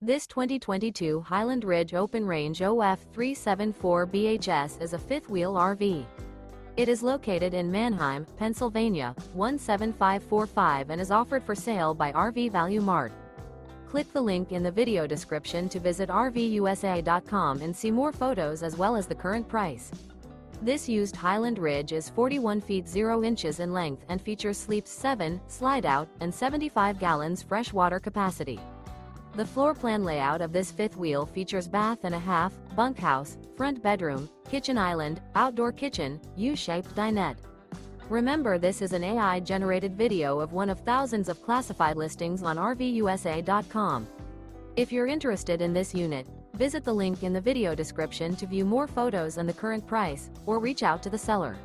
This 2022 Highland Ridge Open Range OF374BHS is a fifth-wheel RV. It is located in Manheim, Pennsylvania, 17545 and is offered for sale by RV Value Mart. Click the link in the video description to visit RVUSA.com and see more photos as well as the current price. This used Highland Ridge is 41 feet 0 inches in length and features sleeps 7, slide-out, and 75 gallons fresh water capacity. The floor plan layout of this fifth wheel features bath and a half, bunkhouse, front bedroom, kitchen island, outdoor kitchen, U-shaped dinette. Remember, this is an AI-generated video of one of thousands of classified listings on RVUSA.com. If you're interested in this unit, visit the link in the video description to view more photos and the current price, or reach out to the seller.